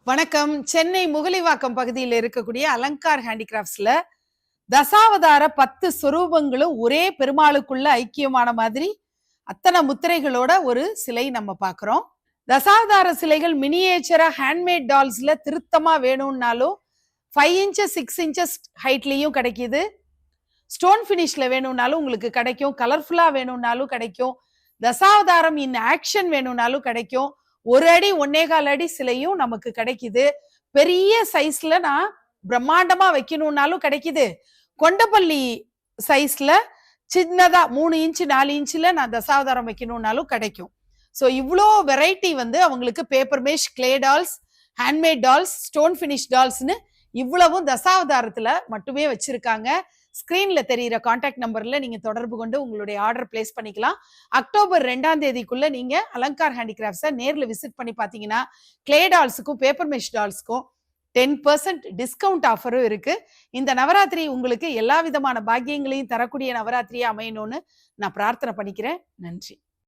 வணக்கம். சென்னை முகலிவாக்கம் பகுதியில் இருக்கக்கூடிய அலங்கார் ஹேண்டிகிராஃப்ட்ஸ்ல தசாவதார 10 சொரூபங்களும் ஒரே பெருமாளுக்குள்ள ஐக்கியமான மாதிரி அத்தனை முத்திரைகளோட ஒரு சிலை நம்ம பார்க்கிறோம். தசாவதார சிலைகள் மினியேச்சரா ஹேண்ட்மேட் டால்ஸ்ல திருத்தமா வேணும்னாலும் 5 இன்ச்சஸ் 6 இன்ச்சஸ் ஹைட்லயும் கிடைக்குது. ஸ்டோன் ஃபினிஷ்ல வேணும்னாலும் உங்களுக்கு கிடைக்கும். கலர்ஃபுல்லா வேணும்னாலும் கிடைக்கும். தசாவதாரம் இன் ஆக்ஷன் வேணும்னாலும் கிடைக்கும். 1 அடி 1.25 அடி சிலையும் நமக்கு கிடைக்குது. பெரிய சைஸ்ல நான் பிரம்மாண்டமா வைக்கணும்னாலும் கிடைக்குது. கொண்டப்பள்ளி சைஸ்ல சின்னதா 3 இன்ச்சு 4 இன்ச்சுல நான் தசாவதாரம் வைக்கணும்னாலும் கிடைக்கும். ஸோ இவ்வளோ வெரைட்டி அவங்களுக்கு paper mesh, clay dolls, handmade dolls, stone finish டால்ஸ்னு இவ்வளவும் தசாவதாரத்துல மட்டுமே வச்சிருக்காங்க. ஸ்கிரீன்ல தெரியிற கான்டாக்ட் நம்பர்ல நீங்க தொடர்பு கொண்டு உங்களுடைய ஆர்டர் பிளேஸ் பண்ணிக்கலாம். அக்டோபர் 2ஆம் தேதிக்குள்ள நீங்க அலங்கார் ஹேண்டிகிராஃப்ட்ஸை நேர்ல விசிட் பண்ணி பாத்தீங்கன்னா கிளே டால்ஸுக்கும் பேப்பர் மெஷ் டால்ஸுக்கும் 10% டிஸ்கவுண்ட் ஆஃபரும் இருக்கு. இந்த நவராத்திரி உங்களுக்கு எல்லா விதமான பாக்கியங்களையும் தரக்கூடிய நவராத்திரியா அமையணும்னு நான் பிரார்த்தனை பண்ணிக்கிறேன். நன்றி.